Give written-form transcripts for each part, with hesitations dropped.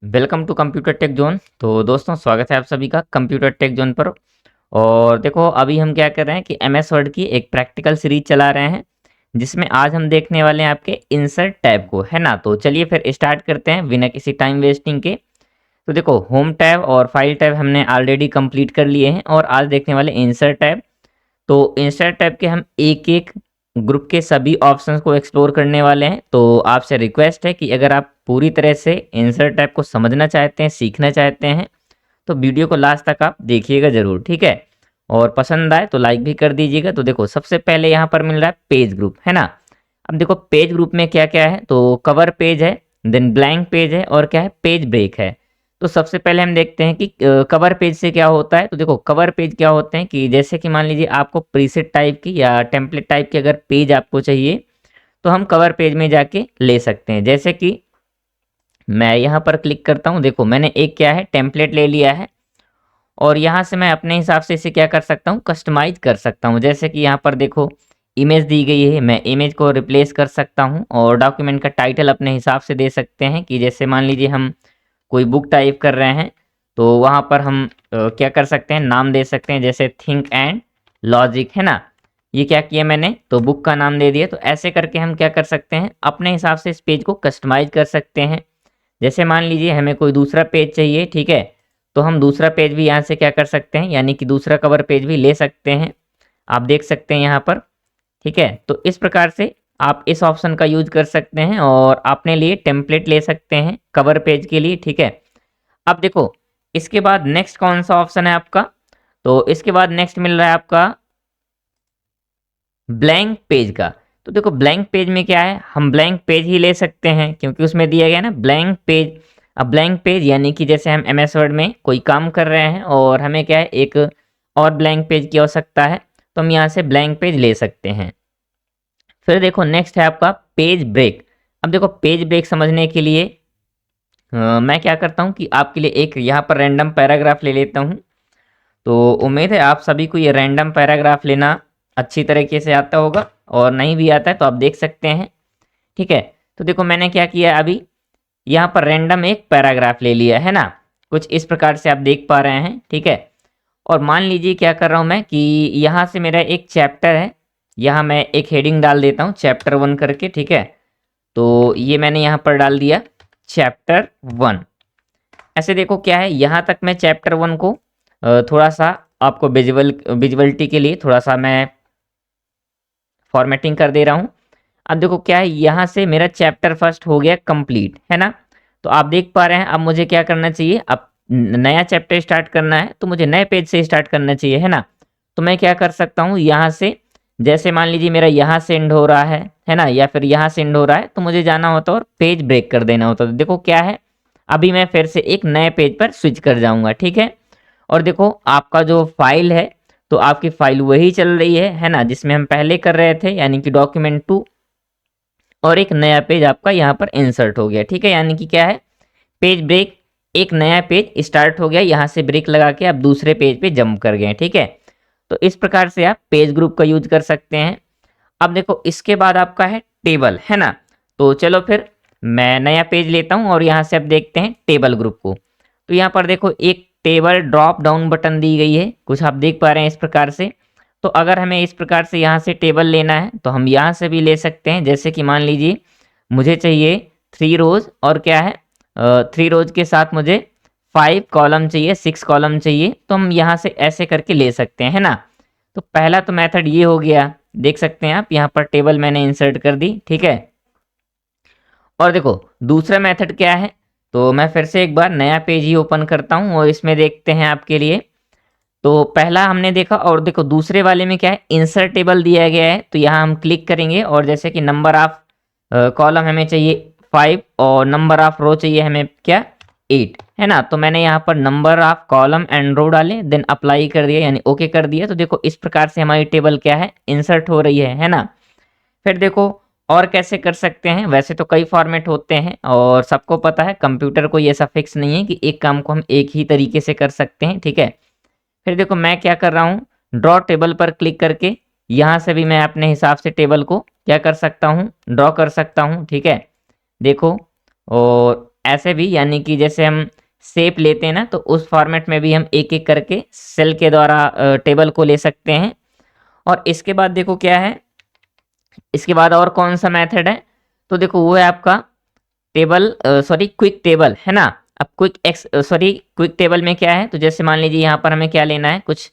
Welcome to computer tech zone. तो दोस्तों, स्वागत है आप सभी का कंप्यूटर टेक जोन पर। और देखो, अभी हम क्या कर रहे हैं कि एमएस वर्ड की एक प्रैक्टिकल सीरीज चला रहे हैं, जिसमें आज हम देखने वाले हैं आपके इंसर्ट टैब को, है ना। तो चलिए फिर स्टार्ट करते हैं बिना किसी टाइम वेस्टिंग के। तो देखो, होम टैब और फाइल टैब हमने ऑलरेडी कंप्लीट कर लिए हैं और आज देखने वाले इंसर्ट टैब। तो इंसर्ट टैब के हम एक एक ग्रुप के सभी ऑप्शंस को एक्सप्लोर करने वाले हैं। तो आपसे रिक्वेस्ट है कि अगर आप पूरी तरह से इंसर्ट टैब को समझना चाहते हैं, सीखना चाहते हैं, तो वीडियो को लास्ट तक आप देखिएगा ज़रूर, ठीक है। और पसंद आए तो लाइक भी कर दीजिएगा। तो देखो, सबसे पहले यहाँ पर मिल रहा है पेज ग्रुप, है ना। अब देखो, पेज ग्रुप में क्या क्या है, तो कवर पेज है, देन ब्लैंक पेज है, और क्या है, पेज ब्रेक है। तो सबसे पहले हम देखते हैं कि कवर पेज से क्या होता है। तो देखो, कवर पेज क्या होते हैं कि जैसे कि मान लीजिए आपको प्रीसेट टाइप की या टेम्पलेट टाइप की अगर पेज आपको चाहिए, तो हम कवर पेज में जाके ले सकते हैं। जैसे कि मैं यहाँ पर क्लिक करता हूँ, देखो मैंने एक क्या है, टेम्पलेट ले लिया है, और यहाँ से मैं अपने हिसाब से इसे क्या कर सकता हूँ, कस्टमाइज कर सकता हूँ। जैसे कि यहाँ पर देखो, इमेज दी गई है, मैं इमेज को रिप्लेस कर सकता हूँ, और डॉक्यूमेंट का टाइटल अपने हिसाब से दे सकते हैं कि जैसे मान लीजिए हम कोई बुक टाइप कर रहे हैं, तो वहाँ पर हम क्या कर सकते हैं, नाम दे सकते हैं, जैसे थिंक एंड लॉजिक, है ना। ये क्या किया मैंने, तो बुक का नाम दे दिया। तो ऐसे करके हम क्या कर सकते हैं, अपने हिसाब से इस पेज को कस्टमाइज कर सकते हैं। जैसे मान लीजिए हमें कोई दूसरा पेज चाहिए, ठीक है, तो हम दूसरा पेज भी यहाँ से क्या कर सकते हैं, यानी कि दूसरा कवर पेज भी ले सकते हैं। आप देख सकते हैं यहाँ पर, ठीक है। तो इस प्रकार से आप इस ऑप्शन का यूज कर सकते हैं और अपने लिए टेम्पलेट ले सकते हैं कवर पेज के लिए, ठीक है। अब देखो, इसके बाद नेक्स्ट कौन सा ऑप्शन है आपका, तो इसके बाद नेक्स्ट मिल रहा है आपका ब्लैंक पेज का। तो देखो, ब्लैंक पेज में क्या है, हम ब्लैंक पेज ही ले सकते हैं क्योंकि उसमें दिया गया है ना ब्लैंक पेज। अब ब्लैंक पेज यानी कि जैसे हम एमएस वर्ड में कोई काम कर रहे हैं और हमें क्या है, एक और ब्लैंक पेज की आवश्यकता है, तो हम यहाँ से ब्लैंक पेज ले सकते हैं। फिर देखो, नेक्स्ट है आपका पेज ब्रेक। अब देखो, पेज ब्रेक समझने के लिए मैं क्या करता हूँ कि आपके लिए एक यहाँ पर रैंडम पैराग्राफ ले लेता हूँ। तो उम्मीद है आप सभी को ये रैंडम पैराग्राफ लेना अच्छी तरीके से आता होगा, और नहीं भी आता है तो आप देख सकते हैं, ठीक है। तो देखो, मैंने क्या किया, अभी यहाँ पर रैंडम एक पैराग्राफ ले लिया है ना, कुछ इस प्रकार से आप देख पा रहे हैं, ठीक है। और मान लीजिए क्या कर रहा हूँ मैं कि यहाँ से मेरा एक चैप्टर है, यहाँ मैं एक हेडिंग डाल देता हूँ चैप्टर 1 करके, ठीक है। तो ये मैंने यहाँ पर डाल दिया चैप्टर 1। ऐसे देखो क्या है, यहाँ तक मैं चैप्टर 1 को थोड़ा सा आपको विजुअलिटी के लिए थोड़ा सा मैं फॉर्मेटिंग कर दे रहा हूँ। अब देखो क्या है, यहाँ से मेरा चैप्टर फर्स्ट हो गया कंप्लीट, है ना। तो आप देख पा रहे हैं, अब मुझे क्या करना चाहिए, अब नया चैप्टर स्टार्ट करना है तो मुझे नए पेज से स्टार्ट करना चाहिए, है ना। तो मैं क्या कर सकता हूँ, यहाँ से जैसे मान लीजिए मेरा यहाँ से एंड हो रहा है ना, या फिर यहाँ से एंड हो रहा है, तो मुझे जाना होता और पेज ब्रेक कर देना होता। तो देखो क्या है, अभी मैं फिर से एक नए पेज पर स्विच कर जाऊंगा, ठीक है। और देखो, आपका जो फाइल है, तो आपकी फाइल वही चल रही है ना, जिसमें हम पहले कर रहे थे, यानी कि डॉक्यूमेंट 2, और एक नया पेज आपका यहाँ पर इंसर्ट हो गया, ठीक है। यानी कि क्या है, पेज ब्रेक, एक नया पेज स्टार्ट हो गया, यहाँ से ब्रेक लगा के आप दूसरे पेज पे जंप कर गए, ठीक है। तो इस प्रकार से आप पेज ग्रुप का यूज कर सकते हैं। अब देखो, इसके बाद आपका है टेबल, है ना। तो चलो फिर मैं नया पेज लेता हूँ और यहाँ से अब देखते हैं टेबल ग्रुप को। तो यहाँ पर देखो, एक टेबल ड्रॉप डाउन बटन दी गई है, कुछ आप देख पा रहे हैं इस प्रकार से। तो अगर हमें इस प्रकार से यहाँ से टेबल लेना है तो हम यहाँ से भी ले सकते हैं। जैसे कि मान लीजिए मुझे चाहिए 3 रोज, और क्या है, 3 रोज के साथ मुझे 5 कॉलम चाहिए, 6 कॉलम चाहिए, तो हम यहाँ से ऐसे करके ले सकते हैं, है ना। तो पहला तो मेथड ये हो गया, देख सकते हैं आप, यहाँ पर टेबल मैंने इंसर्ट कर दी, ठीक है। और देखो, दूसरा मेथड क्या है, तो मैं फिर से एक बार नया पेज ही ओपन करता हूँ और इसमें देखते हैं आपके लिए। तो पहला हमने देखा, और देखो दूसरे वाले में क्या है, इंसर्ट टेबल दिया गया है। तो यहाँ हम क्लिक करेंगे और जैसे कि नंबर ऑफ कॉलम हमें चाहिए 5, और नंबर ऑफ रो चाहिए हमें क्या, 8, है ना। तो मैंने यहाँ पर नंबर ऑफ कॉलम एंड रो डाले, देन अप्लाई कर दिया, यानी ओके कर दिया। तो देखो, इस प्रकार से हमारी टेबल क्या है, इंसर्ट हो रही है ना। फिर देखो, और कैसे कर सकते हैं, वैसे तो कई फॉर्मेट होते हैं और सबको पता है, कंप्यूटर को ये ऐसा फिक्स नहीं है कि एक काम को हम एक ही तरीके से कर सकते हैं, ठीक है। फिर देखो, मैं क्या कर रहा हूँ, ड्रॉ टेबल पर क्लिक करके यहाँ से भी मैं अपने हिसाब से टेबल को क्या कर सकता हूँ, ड्रॉ कर सकता हूँ, ठीक है। देखो, और ऐसे भी यानी कि जैसे हम शेप लेते हैं ना, तो उस फॉर्मेट में भी हम एक एक करके सेल के द्वारा टेबल को ले सकते हैं। और इसके बाद देखो क्या है, इसके बाद और कौन सा मेथड है, तो देखो वो है आपका टेबल सॉरी क्विक टेबल, है ना। अब क्विक टेबल में क्या है, तो जैसे मान लीजिए यहाँ पर हमें क्या लेना है, कुछ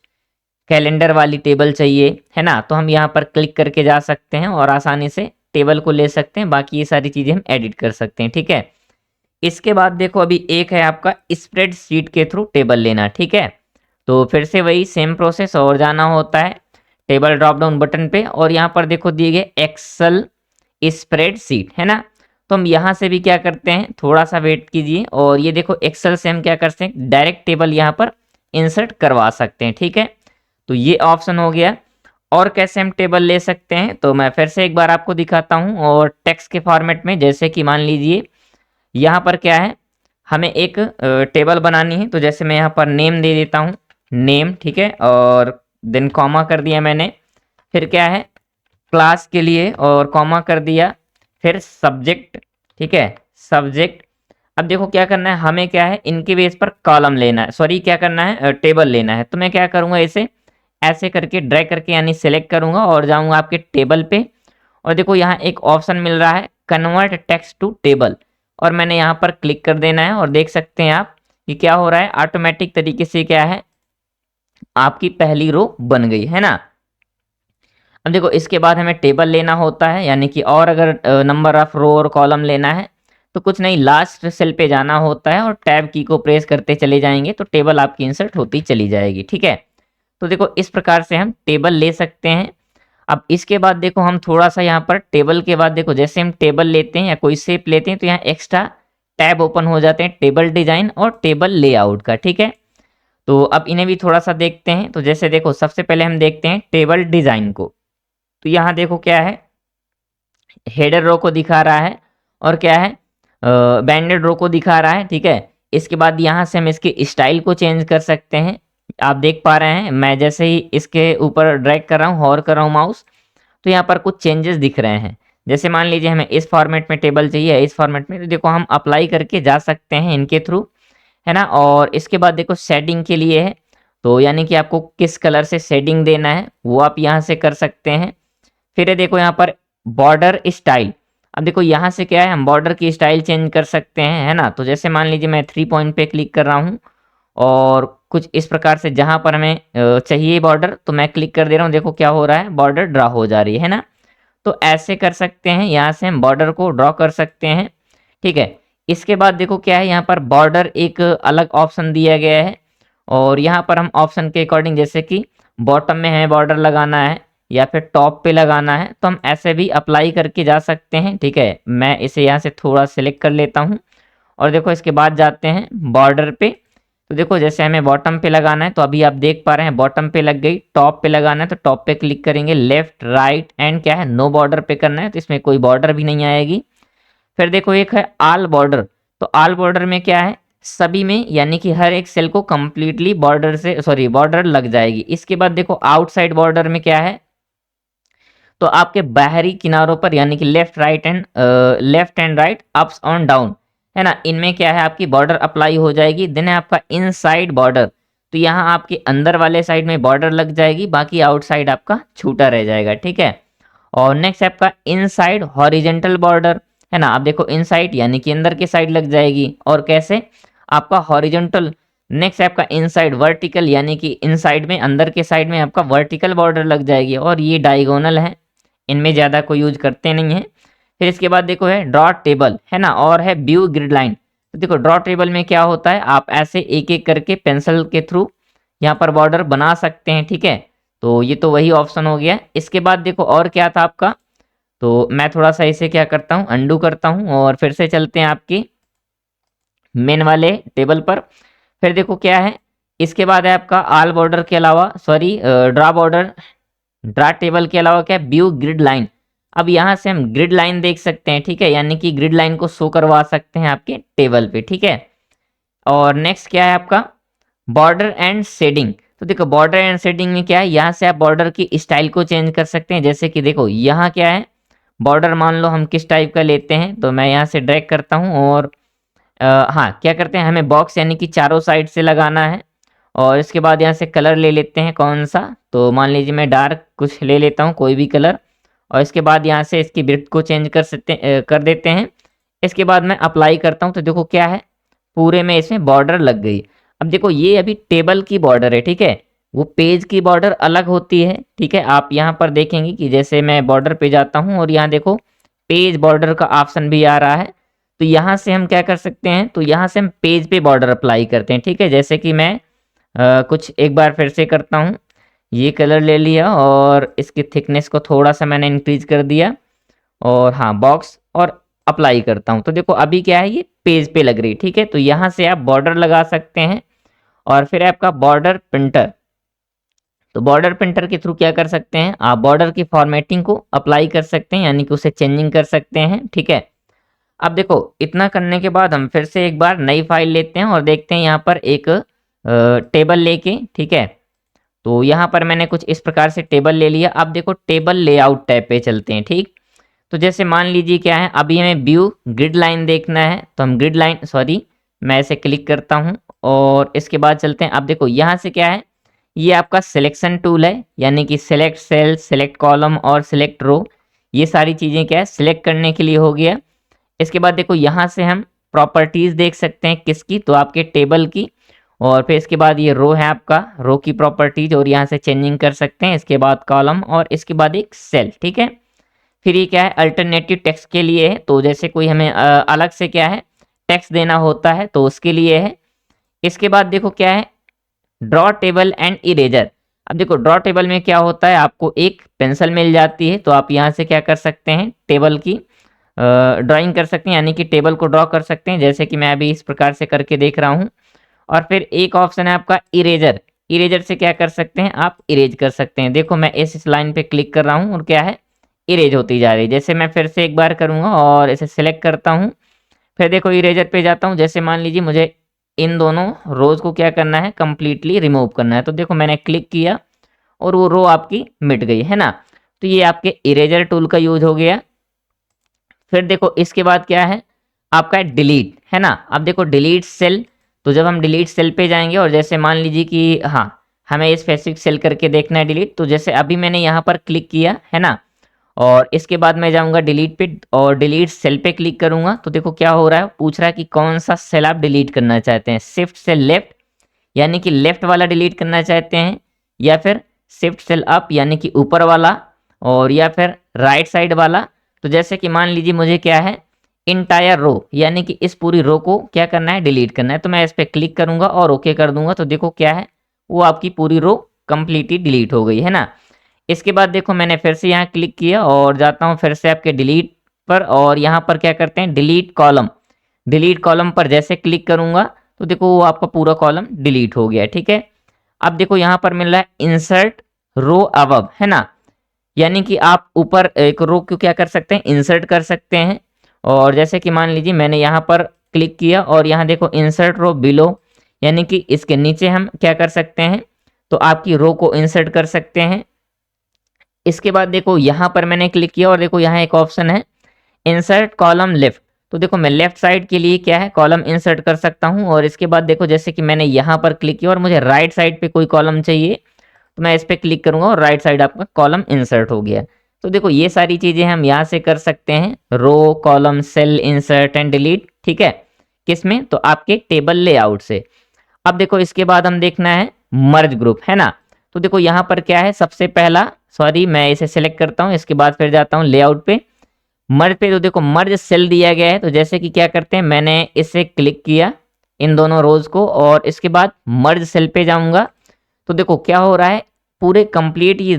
कैलेंडर वाली टेबल चाहिए, है ना। तो हम यहाँ पर क्लिक करके जा सकते हैं और आसानी से टेबल को ले सकते हैं। बाकी ये सारी चीज़ें हम एडिट कर सकते हैं, ठीक है। इसके बाद देखो अभी एक है आपका स्प्रेड शीट के थ्रू टेबल लेना, ठीक है। तो फिर से वही सेम प्रोसेस, और जाना होता है टेबल ड्रॉप डाउन बटन पे, और यहाँ पर देखो दिए गए एक्सेल स्प्रेड शीट, है ना। तो हम यहाँ से भी क्या करते हैं, थोड़ा सा वेट कीजिए, और ये देखो एक्सेल से हम क्या करते हैं, डायरेक्ट टेबल यहाँ पर इंसर्ट करवा सकते हैं, ठीक है। तो ये ऑप्शन हो गया। और कैसे हम टेबल ले सकते हैं, तो मैं फिर से एक बार आपको दिखाता हूँ। और टेक्स्ट के फॉर्मेट में, जैसे कि मान लीजिए यहाँ पर क्या है, हमें एक टेबल बनानी है। तो जैसे मैं यहाँ पर नेम दे देता हूँ, नेम, ठीक है, और देन कॉमा कर दिया मैंने। फिर क्या है, क्लास के लिए और कॉमा कर दिया, फिर सब्जेक्ट, ठीक है, सब्जेक्ट। अब देखो क्या करना है, हमें क्या है, इनके बेस पर कॉलम लेना है, सॉरी क्या करना है, टेबल लेना है। तो मैं क्या करूँगा, इसे ऐसे करके ड्रैग करके यानी सेलेक्ट करूँगा और जाऊँगा आपके टेबल पे। और देखो यहाँ एक ऑप्शन मिल रहा है कन्वर्ट टेक्स्ट टू टेबल, और मैंने यहाँ पर क्लिक कर देना है। और देख सकते हैं आप कि क्या हो रहा है, ऑटोमेटिक तरीके से क्या है, आपकी पहली रो बन गई, है ना। अब देखो इसके बाद हमें टेबल लेना होता है, यानी कि और अगर नंबर ऑफ रो और कॉलम लेना है तो कुछ नहीं, लास्ट सेल पे जाना होता है और टैब की को प्रेस करते चले जाएंगे, तो टेबल आपकी इंसर्ट होती चली जाएगी, ठीक है। तो देखो इस प्रकार से हम टेबल ले सकते हैं। अब इसके बाद देखो हम थोड़ा सा यहाँ पर टेबल के बाद देखो, जैसे हम टेबल लेते हैं या कोई शेप लेते हैं तो यहाँ एक्स्ट्रा टैब ओपन हो जाते हैं, टेबल डिजाइन और टेबल लेआउट का, ठीक है। तो अब इन्हें भी थोड़ा सा देखते हैं। तो जैसे देखो सबसे पहले हम देखते हैं टेबल डिजाइन को। तो यहाँ देखो क्या है, हेडर रो को दिखा रहा है, और क्या है, बैंडेड रो को दिखा रहा है, ठीक है। इसके बाद यहाँ से हम इसके स्टाइल को चेंज कर सकते हैं। आप देख पा रहे हैं मैं जैसे ही इसके ऊपर ड्रैग कर रहा हूँ, हॉर कर रहा हूँ माउस, तो यहाँ पर कुछ चेंजेस दिख रहे हैं। जैसे मान लीजिए हमें इस फॉर्मेट में टेबल चाहिए, इस फॉर्मेट में, तो देखो हम अप्लाई करके जा सकते हैं इनके थ्रू, है ना। और इसके बाद देखो शेडिंग के लिए है, तो यानी कि आपको किस कलर से शेडिंग देना है वो आप यहाँ से कर सकते हैं। फिर देखो यहाँ पर बॉर्डर स्टाइल। अब देखो यहाँ से क्या है, हम बॉर्डर की स्टाइल चेंज कर सकते हैं, है ना। तो जैसे मान लीजिए मैं 3 पॉइंट पे क्लिक कर रहा हूँ, और कुछ इस प्रकार से जहाँ पर हमें चाहिए बॉर्डर, तो मैं क्लिक कर दे रहा हूँ, देखो क्या हो रहा है, बॉर्डर ड्रा हो जा रही है ना। तो ऐसे कर सकते हैं, यहाँ से हम बॉर्डर को ड्रॉ कर सकते हैं, ठीक है। इसके बाद देखो क्या है, यहाँ पर बॉर्डर एक अलग ऑप्शन दिया गया है, और यहाँ पर हम ऑप्शन के अकॉर्डिंग, जैसे कि बॉटम में हमें बॉर्डर लगाना है या फिर टॉप पे लगाना है, तो हम ऐसे भी अप्लाई करके जा सकते हैं, ठीक है। मैं इसे यहाँ से थोड़ा सिलेक्ट कर लेता हूँ, और देखो इसके बाद जाते हैं बॉर्डर पे। तो देखो जैसे हमें बॉटम पे लगाना है, तो अभी आप देख पा रहे हैं बॉटम पे लग गई। टॉप पे लगाना है तो टॉप पे क्लिक करेंगे, लेफ्ट राइट एंड क्या है, नो बॉर्डर पे करना है, तो इसमें कोई बॉर्डर भी नहीं आएगी। फिर देखो एक है ऑल बॉर्डर। तो ऑल बॉर्डर में क्या है, सभी में यानी कि हर एक सेल को कंप्लीटली बॉर्डर से सॉरी बॉर्डर लग जाएगी। इसके बाद देखो आउटसाइड बॉर्डर में क्या है, तो आपके बाहरी किनारों पर यानी कि left and right, ups on down, है ना, इनमें क्या है आपकी बॉर्डर अप्लाई हो जाएगी। देन है आपका इनसाइड बॉर्डर, तो यहाँ आपके अंदर वाले साइड में बॉर्डर लग जाएगी, बाकी आउटसाइड आपका छूटा रह जाएगा, ठीक है। और नेक्स्ट आपका इनसाइड हॉरिजेंटल बॉर्डर, है ना। आप देखो इनसाइड यानी कि अंदर की साइड लग जाएगी, और कैसे आपका हॉरिजेंटल। नेक्स्ट आपका इनसाइड वर्टिकल, यानी कि इनसाइड में अंदर के साइड में आपका वर्टिकल बॉर्डर लग जाएगी, और ये डायगोनल है, इनमें ज़्यादा कोई यूज करते नहीं है। फिर इसके बाद देखो है ड्रॉ टेबल, है ना, और है व्यू ग्रिड लाइन। तो देखो ड्रॉ टेबल में क्या होता है, आप ऐसे एक एक करके पेंसिल के थ्रू यहाँ पर बॉर्डर बना सकते हैं, ठीक है। तो ये तो वही ऑप्शन हो गया। इसके बाद देखो और क्या था आपका, तो मैं थोड़ा सा इसे क्या करता हूँ, अंडू करता हूँ, और फिर से चलते हैं आपकी मेन वाले टेबल पर। फिर देखो क्या है, इसके बाद है आपका ऑल बॉर्डर के अलावा सॉरी ड्रा टेबल के अलावा क्या, व्यू ग्रिड लाइन। अब यहाँ से हम ग्रिड लाइन देख सकते हैं, ठीक है, यानी कि ग्रिड लाइन को शो करवा सकते हैं आपके टेबल पे, ठीक है। और नेक्स्ट क्या है आपका बॉर्डर एंड शेडिंग। तो देखो बॉर्डर एंड शेडिंग में क्या है, यहाँ से आप बॉर्डर की स्टाइल को चेंज कर सकते हैं। जैसे कि देखो यहाँ क्या है, बॉर्डर मान लो हम किस टाइप का लेते हैं, तो मैं यहाँ से ड्रैग करता हूँ और हाँ, क्या करते हैं, हमें बॉक्स यानी कि चारों साइड से लगाना है। और इसके बाद यहाँ से कलर ले लेते हैं कौन सा, तो मान लीजिए मैं डार्क कुछ ले लेता हूँ, कोई भी कलर। और इसके बाद यहाँ से इसकी विड्थ को चेंज कर देते हैं। इसके बाद मैं अप्लाई करता हूँ, तो देखो क्या है, पूरे में इसमें बॉर्डर लग गई। अब देखो ये अभी टेबल की बॉर्डर है, ठीक है, वो पेज की बॉर्डर अलग होती है, ठीक है। आप यहाँ पर देखेंगे कि जैसे मैं बॉर्डर पे जाता हूँ और यहाँ देखो पेज बॉर्डर का ऑप्शन भी आ रहा है। तो यहाँ से हम क्या कर सकते हैं, तो यहाँ से हम पेज पे बॉर्डर अप्लाई करते हैं, ठीक है। जैसे कि मैं कुछ एक बार फिर से करता हूँ, ये कलर ले लिया और इसकी थिकनेस को थोड़ा सा मैंने इंक्रीज कर दिया, और हाँ बॉक्स, और अप्लाई करता हूँ। तो देखो अभी क्या है, ये पेज पे लग रही है, ठीक है। तो यहाँ से आप बॉर्डर लगा सकते हैं। और फिर आपका बॉर्डर प्रिंटर, तो बॉर्डर प्रिंटर के थ्रू क्या कर सकते हैं, आप बॉर्डर की फॉर्मेटिंग को अप्लाई कर सकते हैं, यानी कि उसे चेंजिंग कर सकते हैं, ठीक है। अब देखो इतना करने के बाद हम फिर से एक बार नई फाइल लेते हैं और देखते हैं यहाँ पर एक टेबल लेके, ठीक है। तो यहाँ पर मैंने कुछ इस प्रकार से टेबल ले लिया। अब देखो टेबल लेआउट टैब पे चलते हैं, ठीक। तो जैसे मान लीजिए क्या है, अभी हमें व्यू ग्रिड लाइन देखना है, तो हम ग्रिड लाइन, सॉरी, मैं ऐसे क्लिक करता हूँ और इसके बाद चलते हैं। अब देखो यहाँ से क्या है, ये आपका सिलेक्शन टूल है, यानी कि सिलेक्ट सेल, सिलेक्ट कॉलम और सिलेक्ट रो, ये सारी चीज़ें क्या है सिलेक्ट करने के लिए हो गया। इसके बाद देखो यहाँ से हम प्रॉपर्टीज़ देख सकते हैं, किसकी, तो आपके टेबल की। और फिर इसके बाद ये रो है आपका, रो की प्रॉपर्टीज, और यहाँ से चेंजिंग कर सकते हैं। इसके बाद कॉलम, और इसके बाद एक सेल, ठीक है। फिर ये क्या है, अल्टरनेटिव टेक्स्ट के लिए है, तो जैसे कोई हमें अलग से क्या है टेक्स्ट देना होता है तो उसके लिए है। इसके बाद देखो क्या है, ड्रॉ टेबल एंड इरेजर। अब देखो ड्रॉ टेबल में क्या होता है, आपको एक पेंसिल मिल जाती है, तो आप यहाँ से क्या कर सकते हैं, टेबल की ड्राइंग कर सकते हैं, यानी कि टेबल को ड्रॉ कर सकते हैं, जैसे कि मैं अभी इस प्रकार से करके देख रहा हूँ। और फिर एक ऑप्शन है आपका इरेजर, इरेजर से क्या कर सकते हैं, आप इरेज कर सकते हैं। देखो मैं इस लाइन पे क्लिक कर रहा हूँ और क्या है, इरेज होती जा रही है। जैसे मैं फिर से एक बार करूँगा और इसे सिलेक्ट करता हूँ, फिर देखो इरेजर पे जाता हूँ। जैसे मान लीजिए मुझे इन दोनों रोज को क्या करना है, कंप्लीटली रिमूव करना है, तो देखो मैंने क्लिक किया और वो रो आपकी मिट गई, है ना। तो ये आपके इरेजर टूल का यूज हो गया। फिर देखो इसके बाद क्या है, आपका डिलीट, है ना। अब देखो डिलीट सेल, तो जब हम डिलीट सेल पे जाएंगे और जैसे मान लीजिए कि हाँ हमें स्पेसिफिक सेल करके देखना है डिलीट, तो जैसे अभी मैंने यहाँ पर क्लिक किया, है ना, और इसके बाद मैं जाऊँगा डिलीट पे और डिलीट सेल पे क्लिक करूँगा। तो देखो क्या हो रहा है, पूछ रहा है कि कौन सा सेल आप डिलीट करना चाहते हैं, शिफ्ट सेल लेफ्ट, यानी कि लेफ्ट वाला डिलीट करना चाहते हैं, या फिर शिफ्ट सेल अप यानी कि ऊपर वाला, और या फिर राइट साइड वाला। तो जैसे कि मान लीजिए मुझे क्या है, इंटायर रो, यानी कि इस पूरी रो को क्या करना है, डिलीट करना है, तो मैं इस पर क्लिक करूंगा और ओके कर दूंगा। तो देखो क्या है, वो आपकी पूरी रो कंप्लीटली डिलीट हो गई, है ना। इसके बाद देखो मैंने फिर से यहाँ क्लिक किया और जाता हूँ फिर से आपके डिलीट पर, और यहाँ पर क्या करते हैं, डिलीट कॉलम, डिलीट कॉलम पर जैसे क्लिक करूंगा तो देखो वो आपका पूरा कॉलम डिलीट हो गया, ठीक है। अब देखो यहाँ पर मिल रहा है इंसर्ट रो अबव, है ना, यानी कि आप ऊपर एक रो को क्या कर सकते हैं, इंसर्ट कर सकते हैं। और जैसे कि मान लीजिए मैंने यहाँ पर क्लिक किया और यहाँ देखो इंसर्ट रो बिलो, यानी कि इसके नीचे हम क्या कर सकते हैं, तो आपकी रो को इंसर्ट कर सकते हैं। इसके बाद देखो यहाँ पर मैंने क्लिक किया और देखो यहाँ एक ऑप्शन है इंसर्ट कॉलम लेफ्ट, तो देखो मैं लेफ्ट साइड के लिए क्या है, कॉलम इंसर्ट कर सकता हूँ। और इसके बाद देखो जैसे कि मैंने यहाँ पर क्लिक किया और मुझे राइट साइड पे कोई कॉलम चाहिए, तो मैं इस पर क्लिक करूंगा और राइट साइड आपका कॉलम इंसर्ट हो गया। तो देखो ये सारी चीज़ें हम यहाँ से कर सकते हैं, row, column, cell, insert and delete, ठीक है। किसमें, तो आपके टेबल लेआउट से। अब देखो इसके बाद हम देखना है मर्ज ग्रुप, है ना। तो देखो यहाँ पर क्या है, सबसे पहला, सॉरी मैं इसे सिलेक्ट करता हूँ, इसके बाद फिर जाता हूँ लेआउट पे, मर्ज पे। तो देखो मर्ज सेल दिया गया है, तो जैसे कि क्या करते हैं, मैंने इसे क्लिक किया इन दोनों रोज को और इसके बाद मर्ज सेल पे जाऊंगा। तो देखो क्या हो रहा है, पूरे कंप्लीट ये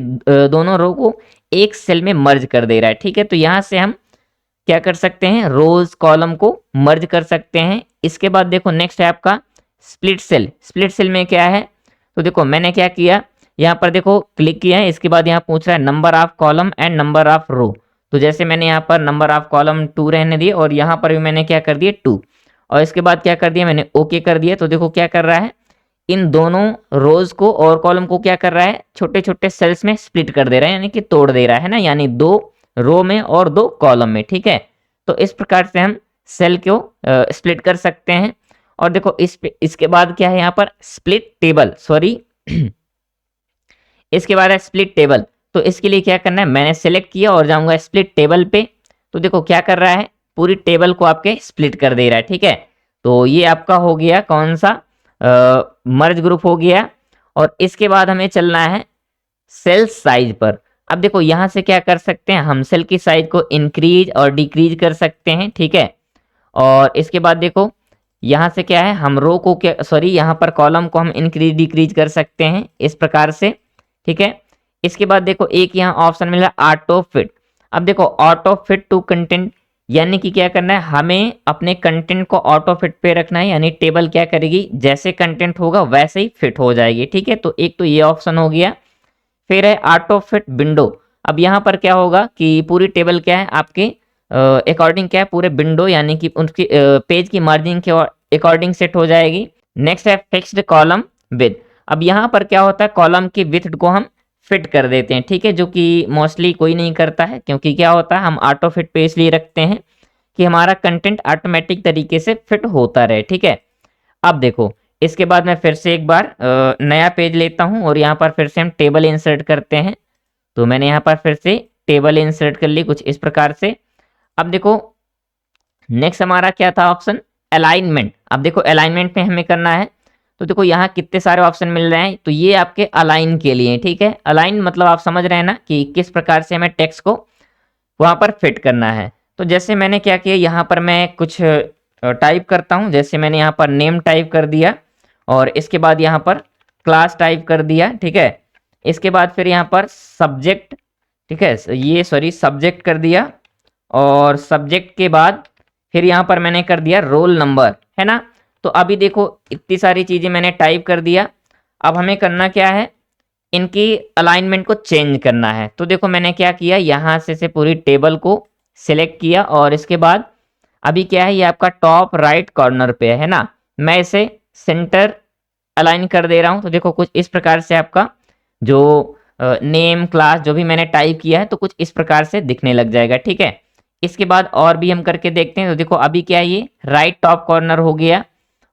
दोनों रो को एक सेल में मर्ज कर दे रहा है, ठीक है। तो यहाँ से हम क्या कर सकते हैं, रोज कॉलम को मर्ज कर सकते हैं। इसके बाद देखो नेक्स्ट है आपका स्प्लिट सेल, स्प्लिट सेल में क्या है, तो देखो मैंने क्या किया, यहाँ पर देखो क्लिक किया है, इसके बाद यहाँ पूछ रहा है number of column and number of row, तो जैसे मैंने यहाँ पर नंबर ऑफ कॉलम 2 रहने दिए और यहाँ पर भी मैंने क्या कर दिया 2, और इसके बाद क्या कर दिया, मैंने ओके कर दिया। तो देखो क्या कर रहा है, इन दोनों रोज को और कॉलम को क्या कर रहा है, छोटे छोटे सेल्स में स्प्लिट कर दे रहा है, यानी कि तोड़ दे रहा है ना, यानी 2 रो में और 2 कॉलम में, ठीक है। तो इस प्रकार से हम सेल को स्प्लिट कर सकते हैं। और देखो इसके बाद क्या है यहाँ पर स्प्लिट टेबल, सॉरी इसके बाद है स्प्लिट टेबल। तो इसके लिए क्या करना है, मैंने सेलेक्ट किया और जाऊंगा स्प्लिट टेबल पे। तो देखो क्या कर रहा है, पूरी टेबल को आपके स्प्लिट कर दे रहा है, ठीक है। तो ये आपका हो गया कौन सा, मर्ज ग्रुप हो गया। और इसके बाद हमें चलना है सेल साइज पर। अब देखो यहाँ से क्या कर सकते हैं, हम सेल की साइज को इंक्रीज और डिक्रीज कर सकते हैं, ठीक है। और इसके बाद देखो यहाँ से क्या है, हम रो को क्या, सॉरी यहाँ पर कॉलम को हम इंक्रीज डिक्रीज कर सकते हैं इस प्रकार से, ठीक है। इसके बाद देखो एक यहाँ ऑप्शन मिला ऑटो फिट। अब देखो ऑटो फिट टू कंटेंट, यानी कि क्या करना है, हमें अपने कंटेंट को ऑटो फिट पे रखना है, यानी टेबल क्या करेगी, जैसे कंटेंट होगा वैसे ही फिट हो जाएगी, ठीक है। तो एक तो ये ऑप्शन हो गया। फिर है ऑटो फिट विंडो। अब यहाँ पर क्या होगा कि पूरी टेबल क्या है आपके अकॉर्डिंग क्या है, पूरे विंडो यानी कि उनकी पेज की मार्जिन के अकॉर्डिंग सेट हो जाएगी। नेक्स्ट है फिक्स्ड कॉलम विथ। अब यहाँ पर क्या होता है, कॉलम की विथ को हम फिट कर देते हैं, ठीक है, जो कि मोस्टली कोई नहीं करता है, क्योंकि क्या होता है हम ऑटो फिट पे इसलिए रखते हैं कि हमारा कंटेंट ऑटोमेटिक तरीके से फिट होता रहे, ठीक है। अब देखो इसके बाद मैं फिर से एक बार नया पेज लेता हूं और यहाँ पर फिर से हम टेबल इंसर्ट करते हैं। तो मैंने यहाँ पर फिर से टेबल इंसर्ट कर ली कुछ इस प्रकार से। अब देखो नेक्स्ट हमारा क्या था ऑप्शन, अलाइनमेंट। अब देखो अलाइनमेंट में हमें करना है, तो देखो यहाँ कितने सारे ऑप्शन मिल रहे हैं, तो ये आपके अलाइन के लिए, ठीक है। अलाइन मतलब आप समझ रहे हैं ना कि किस प्रकार से हमें टेक्स्ट को वहाँ पर फिट करना है। तो जैसे मैंने क्या किया, यहाँ पर मैं कुछ टाइप करता हूँ, जैसे मैंने यहाँ पर नेम टाइप कर दिया और इसके बाद यहाँ पर क्लास टाइप कर दिया, ठीक है। इसके बाद फिर यहाँ पर सब्जेक्ट, ठीक है, ये सॉरी सब्जेक्ट कर दिया और सब्जेक्ट के बाद फिर यहाँ पर मैंने कर दिया रोल नंबर, है ना। तो अभी देखो इतनी सारी चीज़ें मैंने टाइप कर दिया। अब हमें करना क्या है, इनकी अलाइनमेंट को चेंज करना है। तो देखो मैंने क्या किया, यहाँ से पूरी टेबल को सिलेक्ट किया और इसके बाद अभी क्या है, ये आपका टॉप राइट कॉर्नर पे है ना, मैं इसे सेंटर अलाइन कर दे रहा हूँ। तो देखो कुछ इस प्रकार से आपका जो नेम क्लास जो भी मैंने टाइप किया है तो कुछ इस प्रकार से दिखने लग जाएगा, ठीक है। इसके बाद और भी हम करके देखते हैं। तो देखो अभी क्या है, ये राइट टॉप कॉर्नर हो गया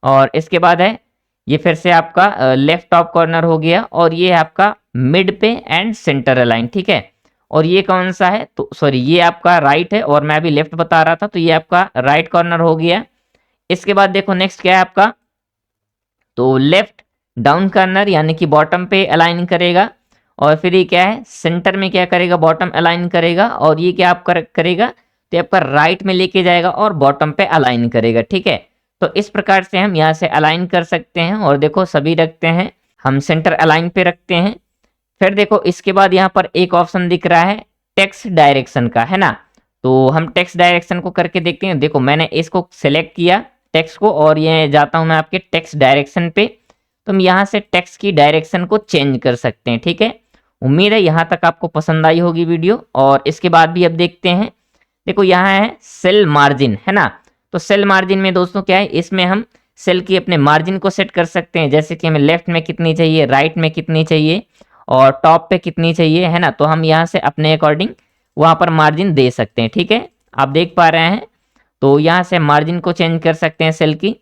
और इसके बाद है ये फिर से आपका लेफ्ट टॉप कॉर्नर हो गया और ये आपका मिड पे एंड सेंटर अलाइन, ठीक है। और ये कौन सा है, तो सॉरी ये आपका राइट है और मैं अभी लेफ्ट बता रहा था, तो ये आपका राइट कॉर्नर हो गया। इसके बाद देखो नेक्स्ट क्या है आपका, तो लेफ्ट डाउन कॉर्नर यानी कि बॉटम पे अलाइन करेगा और फिर ये क्या है सेंटर में क्या करेगा, बॉटम अलाइन करेगा और ये क्या आप करेगा, तो आपका राइट में लेके जाएगा और बॉटम पे अलाइन करेगा, ठीक है। तो इस प्रकार से हम यहाँ से अलाइन कर सकते हैं और देखो सभी रखते हैं, हम सेंटर अलाइन पे रखते हैं। फिर देखो इसके बाद यहाँ पर एक ऑप्शन दिख रहा है टेक्स्ट डायरेक्शन का, है ना। तो हम टेक्स्ट डायरेक्शन को करके देखते हैं। देखो मैंने इसको सेलेक्ट किया टेक्स्ट को और ये जाता हूँ मैं आपके टेक्स्ट डायरेक्शन पे। तो हम यहाँ से टेक्स्ट की डायरेक्शन को चेंज कर सकते हैं, ठीक है। उम्मीद है यहाँ तक आपको पसंद आई होगी वीडियो। और इसके बाद भी अब देखते हैं, देखो यहाँ है सेल मार्जिन, है ना। तो सेल मार्जिन में दोस्तों क्या है, इसमें हम सेल की अपने मार्जिन को सेट कर सकते हैं, जैसे कि हमें लेफ्ट में कितनी चाहिए, राइट में कितनी चाहिए और टॉप पे कितनी चाहिए, है ना। तो हम यहाँ से अपने अकॉर्डिंग वहाँ पर मार्जिन दे सकते हैं, ठीक है। आप देख पा रहे हैं, तो यहाँ से मार्जिन को चेंज कर सकते हैं सेल की।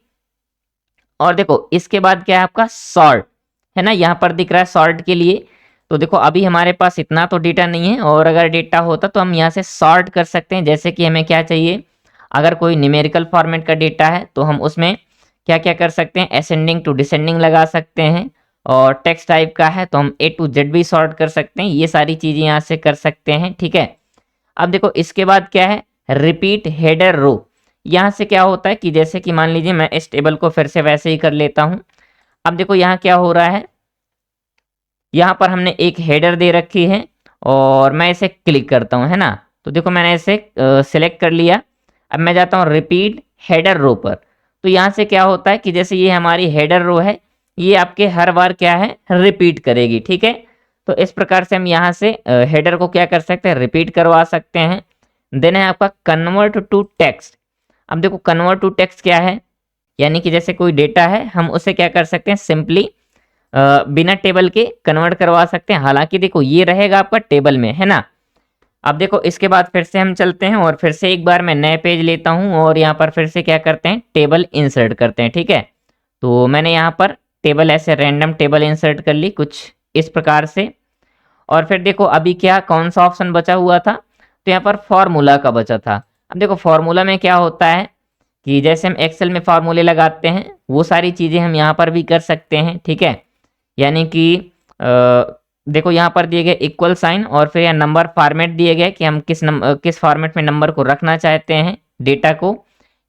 और देखो इसके बाद क्या है आपका सॉर्ट, है ना, यहाँ पर दिख रहा है सॉर्ट के लिए। तो देखो अभी हमारे पास इतना तो डेटा नहीं है और अगर डेटा होता तो हम यहाँ से सॉर्ट कर सकते हैं। जैसे कि हमें क्या चाहिए, अगर कोई न्यूमेरिकल फॉर्मेट का डेटा है तो हम उसमें क्या क्या कर सकते हैं, असेंडिंग टू डिसेंडिंग लगा सकते हैं। और टेक्स्ट टाइप का है तो हम A to Z भी सॉर्ट कर सकते हैं, ये सारी चीज़ें यहाँ से कर सकते हैं, ठीक है। अब देखो इसके बाद क्या है रिपीट हेडर रो। यहाँ से क्या होता है कि जैसे कि मान लीजिए मैं इस टेबल को फिर से वैसे ही कर लेता हूँ। अब देखो यहाँ क्या हो रहा है, यहाँ पर हमने एक हेडर दे रखी है और मैं इसे क्लिक करता हूँ, है ना। तो देखो मैंने इसे सिलेक्ट कर लिया। अब मैं जाता हूँ रिपीट हेडर रो पर। तो यहाँ से क्या होता है कि जैसे ये हमारी हेडर रो है, ये आपके हर बार क्या है रिपीट करेगी, ठीक है। तो इस प्रकार से हम यहाँ से हेडर को क्या कर सकते हैं, रिपीट करवा सकते हैं। देन है आपका कन्वर्ट टू टेक्स्ट। अब देखो कन्वर्ट टू टेक्स्ट क्या है, यानी कि जैसे कोई डेटा है हम उसे क्या कर सकते हैं, सिंपली बिना टेबल के कन्वर्ट करवा सकते हैं। हालांकि देखो ये रहेगा आपका टेबल में, है ना। अब देखो इसके बाद फिर से हम चलते हैं और फिर से एक बार मैं नए पेज लेता हूँ और यहाँ पर फिर से क्या करते हैं, टेबल इंसर्ट करते हैं। ठीक है, तो मैंने यहाँ पर टेबल ऐसे रैंडम टेबल इंसर्ट कर ली कुछ इस प्रकार से। और फिर देखो अभी क्या कौन सा ऑप्शन बचा हुआ था, तो यहाँ पर फॉर्मूला का बचा था। अब देखो फॉर्मूला में क्या होता है कि जैसे हम एक्सेल में फार्मूले लगाते हैं वो सारी चीज़ें हम यहाँ पर भी कर सकते हैं। ठीक है, यानी कि देखो यहाँ पर दिए गए इक्वल साइन और फिर यहाँ नंबर फॉर्मेट दिए गए कि हम किस फॉर्मेट में नंबर को रखना चाहते हैं डेटा को।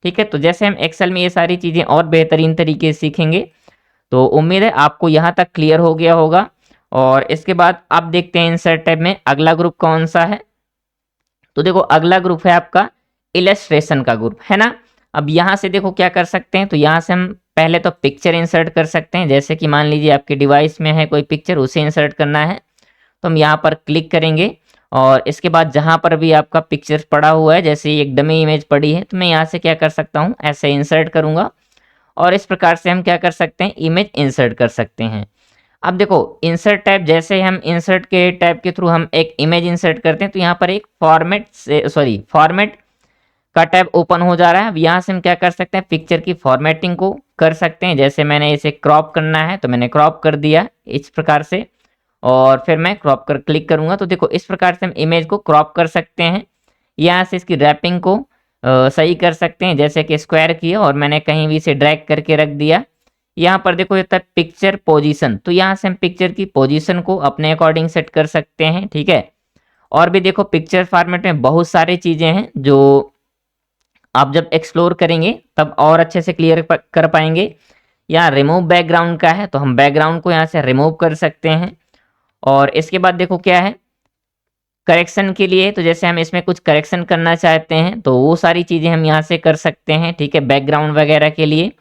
ठीक है, तो जैसे हम एक्सेल में ये सारी चीज़ें और बेहतरीन तरीके से सीखेंगे, तो उम्मीद है आपको यहाँ तक क्लियर हो गया होगा। और इसके बाद आप देखते हैं इंसर्ट टैब में अगला ग्रुप कौन सा है। तो देखो अगला ग्रुप है आपका इलस्ट्रेशन का ग्रुप, है ना। अब यहाँ से देखो क्या कर सकते हैं, तो यहाँ से हम पहले तो पिक्चर इंसर्ट कर सकते हैं। जैसे कि मान लीजिए आपके डिवाइस में है कोई पिक्चर, उसे इंसर्ट करना है, तो हम यहाँ पर क्लिक करेंगे और इसके बाद जहाँ पर भी आपका पिक्चर पड़ा हुआ है, जैसे एक डमी इमेज पड़ी है, तो मैं यहाँ से क्या कर सकता हूँ, ऐसे इंसर्ट करूँगा और इस प्रकार से हम क्या कर सकते हैं, इमेज इंसर्ट कर सकते हैं। अब देखो इंसर्ट टैब, जैसे हम इंसर्ट के टैब के थ्रू हम एक इमेज इंसर्ट करते हैं, तो यहाँ पर एक फॉर्मेट का टैब ओपन हो जा रहा है। अब यहाँ से हम क्या कर सकते हैं, पिक्चर की फॉर्मेटिंग को कर सकते हैं। जैसे मैंने इसे क्रॉप करना है तो मैंने क्रॉप कर दिया इस प्रकार से, और फिर मैं क्रॉप कर क्लिक करूंगा तो देखो इस प्रकार से हम इमेज को क्रॉप कर सकते हैं। यहाँ से इसकी रैपिंग को सही कर सकते हैं, जैसे कि स्क्वायर किया और मैंने कहीं भी इसे ड्रैग करके रख दिया। यहाँ पर देखो ये तक पिक्चर पोजीशन, तो यहाँ से हम पिक्चर की पोजीशन को अपने अकॉर्डिंग सेट कर सकते हैं। ठीक है, और भी देखो पिक्चर फॉर्मेट में बहुत सारी चीज़ें हैं जो आप जब एक्सप्लोर करेंगे तब और अच्छे से क्लियर कर पाएंगे। यहाँ रिमूव बैकग्राउंड का है, तो हम बैकग्राउंड को यहाँ से रिमूव कर सकते हैं। और इसके बाद देखो क्या है, करेक्शन के लिए, तो जैसे हम इसमें कुछ करेक्शन करना चाहते हैं तो वो सारी चीज़ें हम यहाँ से कर सकते हैं। ठीक है, बैकग्राउंड वगैरह के लिए।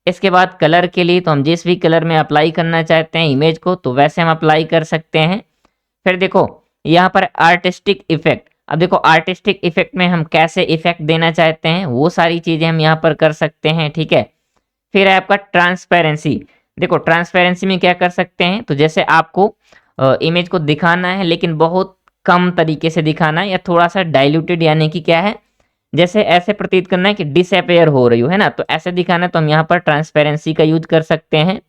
इसके बाद कलर के लिए, तो हम जिस भी कलर में अप्लाई करना चाहते हैं इमेज को, तो वैसे हम अप्लाई कर सकते हैं। फिर देखो यहाँ पर आर्टिस्टिक इफेक्ट, अब देखो आर्टिस्टिक इफेक्ट में हम कैसे इफेक्ट देना चाहते हैं वो सारी चीज़ें हम यहाँ पर कर सकते हैं। ठीक है, फिर है आपका ट्रांसपेरेंसी। देखो ट्रांसपेरेंसी में क्या कर सकते हैं, तो जैसे आपको इमेज को दिखाना है लेकिन बहुत कम तरीके से दिखाना है, या थोड़ा सा डाइल्यूटेड, यानी कि क्या है, जैसे ऐसे प्रतीत करना है कि डिसअपेयर हो रही हो, है ना, तो ऐसे दिखाना है तो हम यहाँ पर ट्रांसपेरेंसी का यूज कर सकते हैं।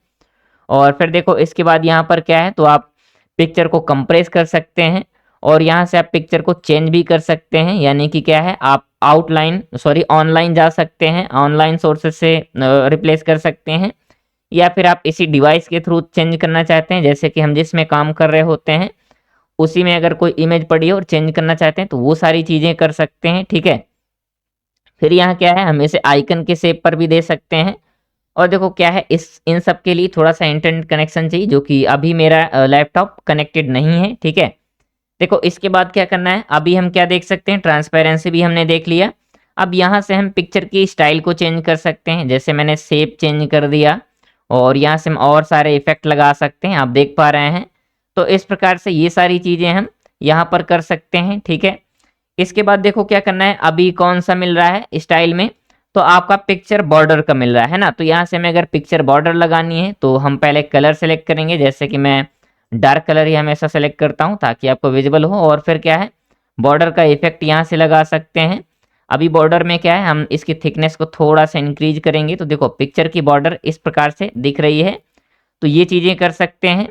और फिर देखो इसके बाद यहाँ पर क्या है, तो आप पिक्चर को कंप्रेस कर सकते हैं और यहाँ से आप पिक्चर को चेंज भी कर सकते हैं, यानी कि क्या है, आप ऑनलाइन जा सकते हैं, ऑनलाइन सोर्सेज से रिप्लेस कर सकते हैं, या फिर आप इसी डिवाइस के थ्रू चेंज करना चाहते हैं। जैसे कि हम जिसमें काम कर रहे होते हैं उसी में अगर कोई इमेज पड़ी है और चेंज करना चाहते हैं तो वो सारी चीज़ें कर सकते हैं। ठीक है, फिर यहाँ क्या है, हम इसे आइकन के शेप पर भी दे सकते हैं। और देखो क्या है, इन सब के लिए थोड़ा सा इंटरनेट कनेक्शन चाहिए, जो कि अभी मेरा लैपटॉप कनेक्टेड नहीं है। ठीक है, देखो इसके बाद क्या करना है, अभी हम क्या देख सकते हैं, ट्रांसपेरेंसी भी हमने देख लिया। अब यहाँ से हम पिक्चर की स्टाइल को चेंज कर सकते हैं, जैसे मैंने शेप चेंज कर दिया और यहाँ से हम और सारे इफेक्ट लगा सकते हैं, आप देख पा रहे हैं। तो इस प्रकार से ये सारी चीज़ें हम यहाँ पर कर सकते हैं। ठीक है, इसके बाद देखो क्या करना है, अभी कौन सा मिल रहा है स्टाइल में, तो आपका पिक्चर बॉर्डर का मिल रहा है ना। तो यहाँ से हमें अगर पिक्चर बॉर्डर लगानी है तो हम पहले कलर सेलेक्ट करेंगे, जैसे कि मैं डार्क कलर ही हमेशा सेलेक्ट करता हूँ ताकि आपको विजिबल हो। और फिर क्या है, बॉर्डर का इफेक्ट यहाँ से लगा सकते हैं। अभी बॉर्डर में क्या है, हम इसकी थिकनेस को थोड़ा सा इंक्रीज करेंगे तो देखो पिक्चर की बॉर्डर इस प्रकार से दिख रही है। तो ये चीज़ें कर सकते हैं।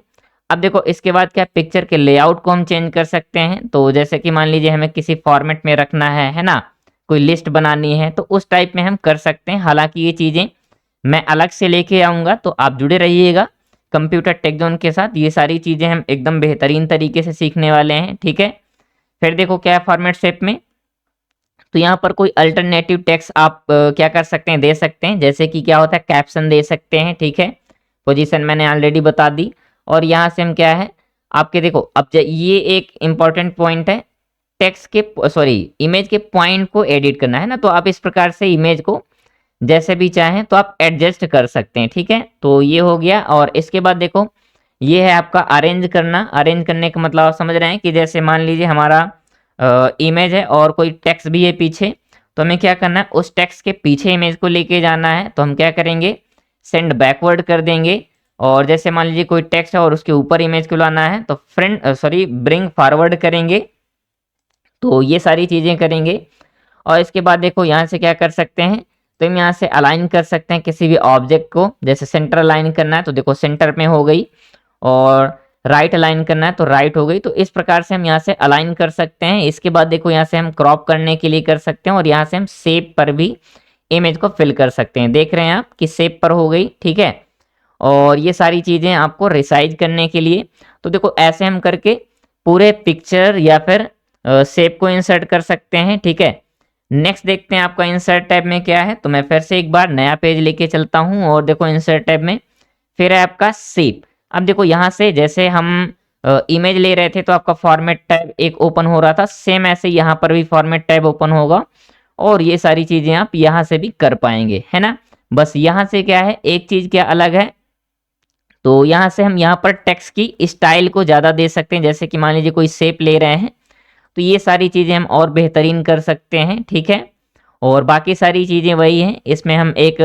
अब देखो इसके बाद क्या, पिक्चर के लेआउट को हम चेंज कर सकते हैं। तो जैसे कि मान लीजिए हमें किसी फॉर्मेट में रखना है ना, कोई लिस्ट बनानी है, तो उस टाइप में हम कर सकते हैं। हालांकि ये चीज़ें मैं अलग से लेके आऊँगा, तो आप जुड़े रहिएगा कंप्यूटर टेक जोन के साथ। ये सारी चीज़ें हम एकदम बेहतरीन तरीके से सीखने वाले हैं। ठीक है, फिर देखो क्या है फॉर्मेट शेप में, तो यहाँ पर कोई अल्टरनेटिव टेक्स्ट आप क्या कर सकते हैं, दे सकते हैं। जैसे कि क्या होता है, कैप्शन दे सकते हैं। ठीक है, पोजीशन मैंने ऑलरेडी बता दी। और यहाँ से हम क्या है, आपके देखो अब ये एक इम्पॉर्टेंट पॉइंट है, टेक्स्ट के इमेज के पॉइंट को एडिट करना है ना, तो आप इस प्रकार से इमेज को जैसे भी चाहें तो आप एडजस्ट कर सकते हैं। ठीक है, तो ये हो गया। और इसके बाद देखो ये है आपका अरेंज करना। अरेंज करने का मतलब आप समझ रहे हैं कि जैसे मान लीजिए हमारा इमेज है और कोई टेक्स्ट भी है पीछे, तो हमें क्या करना है, उस टेक्स्ट के पीछे इमेज को लेके जाना है। तो हम क्या करेंगे, सेंड बैकवर्ड कर देंगे। और जैसे मान लीजिए कोई टेक्स्ट है और उसके ऊपर इमेज को लाना है तो ब्रिंग फॉरवर्ड करेंगे। तो ये सारी चीज़ें करेंगे। और इसके बाद देखो यहाँ से क्या कर सकते हैं, तो हम यहाँ से अलाइन कर सकते हैं किसी भी ऑब्जेक्ट को। जैसे सेंटर अलाइन करना है तो देखो सेंटर में हो गई, और राइट अलाइन करना है तो राइट हो गई। तो इस प्रकार से हम यहाँ से अलाइन कर सकते हैं। इसके बाद देखो यहाँ से हम क्रॉप करने के लिए कर सकते हैं, और यहाँ से हम शेप पर भी इमेज को फिल कर सकते हैं। देख रहे हैं आप कि शेप पर हो गई, ठीक है। और ये सारी चीज़ें आपको रिसाइज करने के लिए, तो देखो ऐसे हम करके पूरे पिक्चर या फिर शेप को इंसर्ट कर सकते हैं, ठीक है। नेक्स्ट देखते हैं आपका इंसर्ट टैब में क्या है। तो मैं फिर से एक बार नया पेज लेके चलता हूँ, और देखो इंसर्ट टैब में फिर है आपका शेप। अब देखो यहाँ से जैसे हम इमेज ले रहे थे तो आपका फॉर्मेट टैब एक ओपन हो रहा था, सेम ऐसे यहाँ पर भी फॉर्मेट टैब ओपन होगा, और ये सारी चीज़ें आप यहाँ से भी कर पाएंगे, है ना। बस यहाँ से क्या है, एक चीज़ क्या अलग है, तो यहाँ से हम यहाँ पर टेक्स्ट की स्टाइल को ज़्यादा दे सकते हैं। जैसे कि मान लीजिए कोई शेप ले रहे हैं, तो ये सारी चीज़ें हम और बेहतरीन कर सकते हैं, ठीक है। और बाकी सारी चीज़ें वही हैं, इसमें हम एक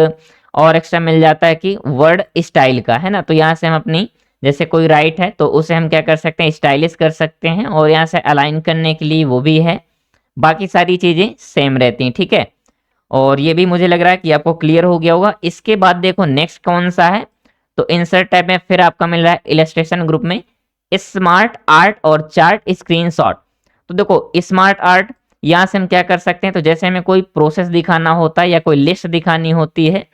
और एक्स्ट्रा मिल जाता है कि वर्ड स्टाइल का, है ना। तो यहाँ से हम अपनी, जैसे कोई राइट है तो उसे हम क्या कर सकते हैं, स्टाइलिश कर सकते हैं, और यहाँ से अलाइन करने के लिए वो भी है। बाकी सारी चीज़ें सेम रहती हैं, ठीक है। और ये भी मुझे लग रहा है कि आपको क्लियर हो गया होगा। इसके बाद देखो नेक्स्ट कौन सा है, तो इंसर्ट टैब में फिर आपका मिल रहा है इलस्ट्रेशन ग्रुप में स्मार्ट आर्ट और चार्ट स्क्रीनशॉट। तो देखो स्मार्ट आर्ट, यहाँ से हम क्या कर सकते हैं, तो जैसे हमें कोई प्रोसेस दिखाना होता है या कोई लिस्ट दिखानी होती है,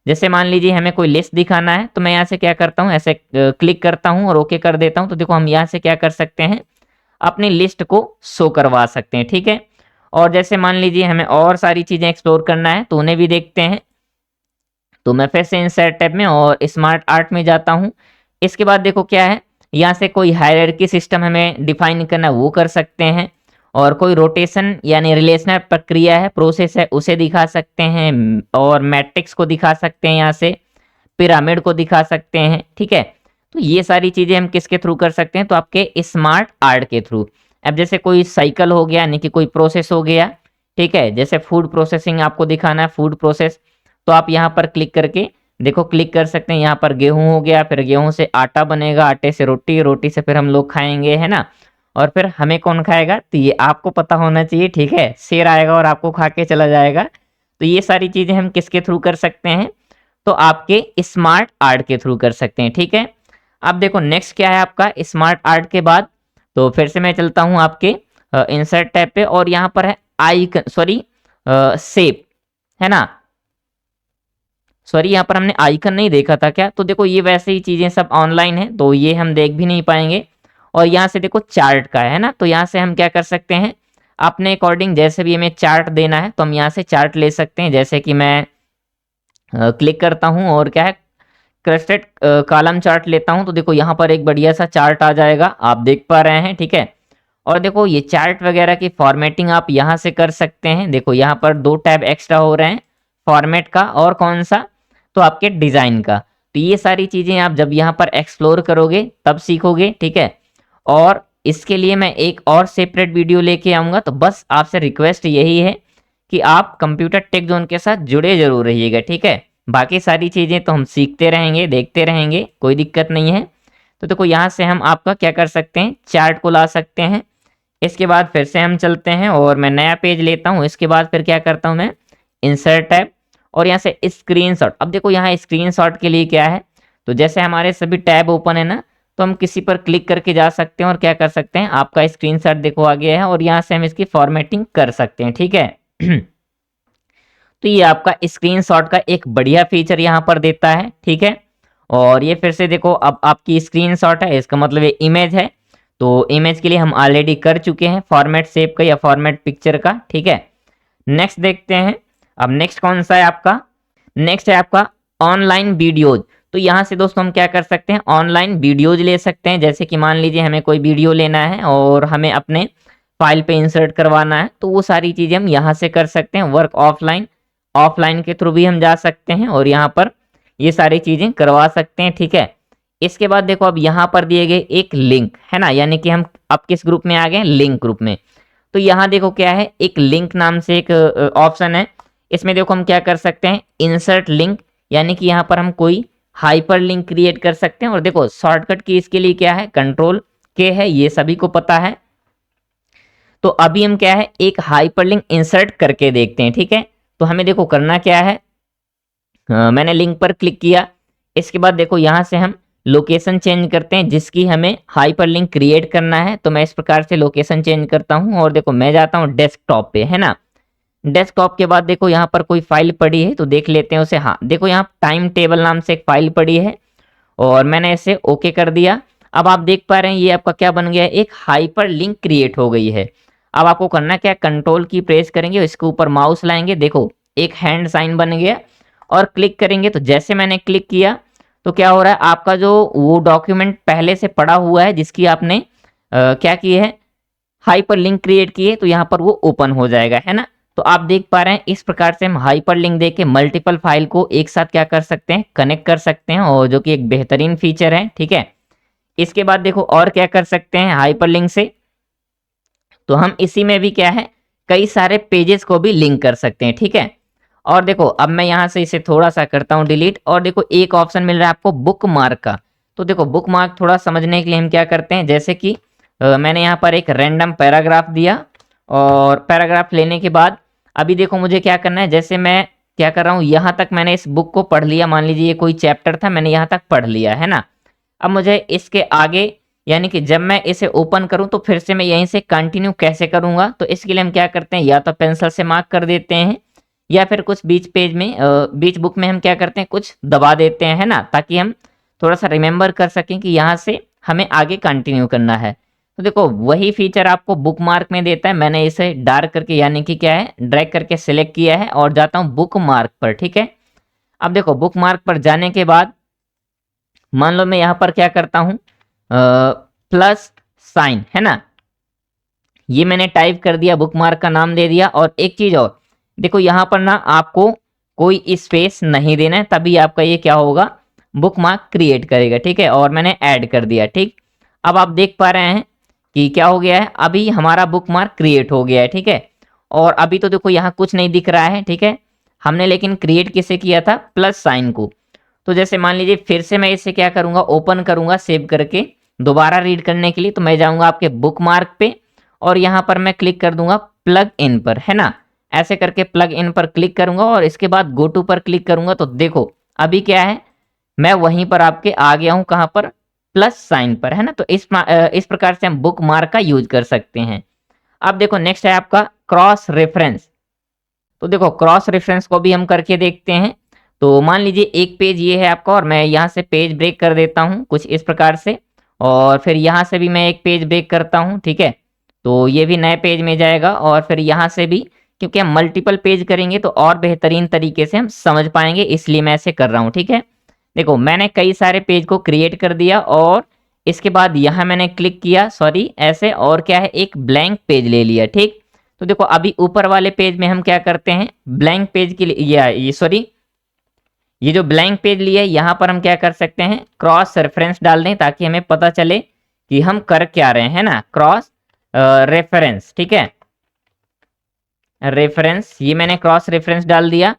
जैसे मान लीजिए हमें कोई लिस्ट दिखाना है, तो मैं यहाँ से क्या करता हूँ, ऐसे क्लिक करता हूँ और ओके कर देता हूँ। तो देखो हम यहाँ से क्या कर सकते हैं, अपनी लिस्ट को शो करवा सकते हैं, ठीक है। और जैसे मान लीजिए हमें और सारी चीज़ें एक्सप्लोर करना है तो उन्हें भी देखते हैं। तो मैं फिर से इंसर्ट टैब में और स्मार्ट आर्ट में जाता हूँ। इसके बाद देखो क्या है, यहाँ से कोई हायरार्की सिस्टम हमें डिफाइन करना है वो कर सकते हैं, और कोई रोटेशन यानी रिलेशनल प्रक्रिया है, प्रोसेस है, उसे दिखा सकते हैं, और मैट्रिक्स को दिखा सकते हैं, यहाँ से पिरामिड को दिखा सकते हैं, ठीक है। तो ये सारी चीज़ें हम किसके थ्रू कर सकते हैं, तो आपके स्मार्ट आर्ट के थ्रू। अब जैसे कोई साइकिल हो गया यानी कि कोई प्रोसेस हो गया, ठीक है। जैसे फूड प्रोसेसिंग आपको दिखाना है, फूड प्रोसेस, तो आप यहाँ पर क्लिक करके देखो क्लिक कर सकते हैं। यहाँ पर गेहूं हो गया, फिर गेहूं से आटा बनेगा, आटे से रोटी, रोटी से फिर हम लोग खाएंगे, है ना। और फिर हमें कौन खाएगा, तो ये आपको पता होना चाहिए, ठीक है। शेर आएगा और आपको खा के चला जाएगा। तो ये सारी चीज़ें हम किसके थ्रू कर सकते हैं, तो आपके स्मार्ट आर्ट के थ्रू कर सकते हैं, ठीक है। अब देखो नेक्स्ट क्या है आपका स्मार्ट आर्ट के बाद, तो फिर से मैं चलता हूँ आपके इंसर्ट टैब पे, और यहाँ पर है आइकन, सॉरी शेप, है ना। सॉरी यहाँ पर हमने आइकन नहीं देखा था क्या, तो देखो ये वैसे ही चीज़ें सब ऑनलाइन है तो ये हम देख भी नहीं पाएंगे। और यहाँ से देखो चार्ट का है ना, तो यहाँ से हम क्या कर सकते हैं, अपने अकॉर्डिंग जैसे भी हमें चार्ट देना है तो हम यहाँ से चार्ट ले सकते हैं। जैसे कि मैं क्लिक करता हूँ और क्या है, क्रस्टेड कॉलम चार्ट लेता हूँ, तो देखो यहाँ पर एक बढ़िया सा चार्ट आ जाएगा, आप देख पा रहे हैं, ठीक है। और देखो ये चार्ट वगैरह की फॉर्मेटिंग आप यहाँ से कर सकते हैं। देखो यहाँ पर 2 टैब एक्स्ट्रा हो रहे हैं, फॉर्मेट का और कौन सा, तो आपके डिज़ाइन का। तो ये सारी चीज़ें आप जब यहाँ पर एक्सप्लोर करोगे तब सीखोगे, ठीक है। और इसके लिए मैं एक और सेपरेट वीडियो लेके आऊँगा। तो बस आपसे रिक्वेस्ट यही है कि आप कंप्यूटर टेक जोन के साथ जुड़े जरूर रहिएगा, ठीक है। बाकी सारी चीज़ें तो हम सीखते रहेंगे, देखते रहेंगे, कोई दिक्कत नहीं है। तो देखो यहाँ से हम आपका क्या कर सकते हैं, चार्ट को ला सकते हैं। इसके बाद फिर से हम चलते हैं और मैं नया पेज लेता हूँ। इसके बाद फिर क्या करता हूँ, मैं इंसर्ट टैब और यहाँ से स्क्रीनशॉट। अब देखो यहाँ स्क्रीनशॉट के लिए क्या है, तो जैसे हमारे सभी टैब ओपन है ना, तो हम किसी पर क्लिक करके जा सकते हैं और क्या कर सकते हैं, आपका स्क्रीनशॉट देखो आ गया है, और यहाँ से हम इसकी फॉर्मेटिंग कर सकते हैं, ठीक है। तो ये आपका स्क्रीनशॉट का एक बढ़िया फीचर यहाँ पर देता है, ठीक है। और ये फिर से देखो अब आपकी स्क्रीनशॉट है, इसका मतलब ये इमेज है। तो इमेज के लिए हम ऑलरेडी कर चुके हैं फॉर्मेट शेप का या फॉर्मेट पिक्चर का, ठीक है। नेक्स्ट देखते हैं, अब नेक्स्ट कौन सा है आपका, नेक्स्ट है आपका ऑनलाइन वीडियोज। तो यहाँ से दोस्तों हम क्या कर सकते हैं, ऑनलाइन वीडियोज ले सकते हैं। जैसे कि मान लीजिए हमें कोई वीडियो लेना है और हमें अपने फाइल पे इंसर्ट करवाना है, तो वो सारी चीज़ें हम यहाँ से कर सकते हैं। वर्क ऑफलाइन, ऑफलाइन के थ्रू भी हम जा सकते हैं और यहाँ पर ये सारी चीज़ें करवा सकते हैं, ठीक है। इसके बाद देखो अब यहाँ पर दिए गए एक लिंक है ना, यानी कि हम अब किस ग्रुप में आ गए, लिंक ग्रुप में। तो यहाँ देखो क्या है, एक लिंक नाम से एक ऑप्शन है। इसमें देखो हम क्या कर सकते हैं, इंसर्ट लिंक, यानी कि यहाँ पर हम कोई हाइपर लिंक क्रिएट कर सकते हैं। और देखो शॉर्टकट की इसके लिए क्या है, कंट्रोल के है, ये सभी को पता है। तो अभी हम क्या है एक हाइपरलिंक इंसर्ट करके देखते हैं, ठीक है। तो हमें देखो करना क्या है, मैंने लिंक पर क्लिक किया, इसके बाद देखो यहाँ से हम लोकेशन चेंज करते हैं जिसकी हमें हाइपरलिंक क्रिएट करना है। तो मैं इस प्रकार से लोकेशन चेंज करता हूँ और देखो मैं जाता हूँ डेस्कटॉप पे, है ना। डेस्कटॉप के बाद देखो यहाँ पर कोई फाइल पड़ी है तो देख लेते हैं उसे। हाँ देखो यहाँ टाइम टेबल नाम से एक फाइल पड़ी है और मैंने इसे ओके कर दिया। अब आप देख पा रहे हैं ये आपका क्या बन गया है, एक हाइपर लिंक क्रिएट हो गई है। अब आपको करना क्या, कंट्रोल की प्रेस करेंगे, इसके ऊपर माउस लाएंगे, देखो एक हैंड साइन बन गया और क्लिक करेंगे। तो जैसे मैंने क्लिक किया तो क्या हो रहा है, आपका जो वो डॉक्यूमेंट पहले से पड़ा हुआ है जिसकी आपने क्या की है, हाइपर लिंक क्रिएट की है, तो यहाँ पर वो ओपन हो जाएगा, है ना। तो आप देख पा रहे हैं इस प्रकार से हम हाइपर लिंक देके मल्टीपल फाइल को एक साथ क्या कर सकते हैं, कनेक्ट कर सकते हैं, और जो कि एक बेहतरीन फीचर है, ठीक है। इसके बाद देखो और क्या कर सकते हैं हाइपर लिंक से, तो हम इसी में भी क्या है कई सारे पेजेस को भी लिंक कर सकते हैं, ठीक है। और देखो अब मैं यहाँ से इसे थोड़ा सा करता हूँ डिलीट, और देखो एक ऑप्शन मिल रहा है आपको बुक मार्क का। तो देखो बुक मार्क थोड़ा समझने के लिए हम क्या करते हैं, जैसे कि मैंने यहाँ पर एक रैंडम पैराग्राफ दिया, और पैराग्राफ लेने के बाद अभी देखो मुझे क्या करना है, जैसे मैं क्या कर रहा हूँ, यहाँ तक मैंने इस बुक को पढ़ लिया, मान लीजिए ये कोई चैप्टर था, मैंने यहाँ तक पढ़ लिया, है ना। अब मुझे इसके आगे यानी कि जब मैं इसे ओपन करूं तो फिर से मैं यहीं से कंटिन्यू कैसे करूंगा, तो इसके लिए हम क्या करते हैं, या तो पेंसिल से मार्क कर देते हैं, या फिर कुछ बीच पेज में बीच बुक में हम क्या करते हैं कुछ दबा देते हैं, है ना, ताकि हम थोड़ा सा रिमेंबर कर सकें कि यहाँ से हमें आगे कंटिन्यू करना है। तो देखो वही फीचर आपको बुक मार्क में देता है। मैंने इसे डार्क करके यानी कि क्या है ड्रैग करके सिलेक्ट किया है और जाता हूँ बुक मार्क पर, ठीक है। अब देखो बुक मार्क पर जाने के बाद मान लो मैं यहाँ पर क्या करता हूँ, प्लस साइन, है ना, ये मैंने टाइप कर दिया, बुक मार्क का नाम दे दिया। और एक चीज और देखो यहाँ पर ना आपको कोई स्पेस नहीं देना है, तभी आपका ये क्या होगा, बुक मार्क क्रिएट करेगा, ठीक है। और मैंने ऐड कर दिया, ठीक। अब आप देख पा रहे हैं कि क्या हो गया है, अभी हमारा बुक मार्क क्रिएट हो गया है, ठीक है। और अभी तो देखो यहाँ कुछ नहीं दिख रहा है, ठीक है। हमने लेकिन क्रिएट किसे किया था, प्लस साइन को। तो जैसे मान लीजिए फिर से मैं इसे क्या करूंगा, ओपन करूंगा सेव करके दोबारा रीड करने के लिए, तो मैं जाऊंगा आपके बुक मार्क पे और यहाँ पर मैं क्लिक कर दूंगा प्लग इन पर, है ना। ऐसे करके प्लग इन पर क्लिक करूंगा और इसके बाद गो टू पर क्लिक करूंगा, तो देखो अभी क्या है, मैं वहीं पर आपके आ गया हूं, कहां पर, प्लस साइन पर, है ना। तो इस प्रकार से हम बुक मार्क का यूज कर सकते हैं। अब देखो नेक्स्ट है आपका क्रॉस रेफरेंस। तो देखो क्रॉस रेफरेंस को भी हम करके देखते हैं। तो मान लीजिए एक पेज ये है आपका और मैं यहाँ से पेज ब्रेक कर देता हूँ कुछ इस प्रकार से, और फिर यहाँ से भी मैं एक पेज ब्रेक करता हूँ, ठीक है। तो ये भी नए पेज में जाएगा, और फिर यहाँ से भी, क्योंकि हम मल्टीपल पेज करेंगे तो और बेहतरीन तरीके से हम समझ पाएंगे, इसलिए मैं ऐसे कर रहा हूँ, ठीक है। देखो मैंने कई सारे पेज को क्रिएट कर दिया और इसके बाद यहाँ मैंने क्लिक किया, सॉरी ऐसे, और क्या है एक ब्लैंक पेज ले लिया, ठीक। तो देखो अभी ऊपर वाले पेज में हम क्या करते हैं, ब्लैंक पेज के लिए ये सॉरी ये जो ब्लैंक पेज लिया है यहाँ पर हम क्या कर सकते हैं, क्रॉस रेफरेंस डाल दें ताकि हमें पता चले कि हम कर क्या रहे हैं ना, क्रॉस रेफरेंस, ठीक है। रेफरेंस, ये मैंने क्रॉस रेफरेंस डाल दिया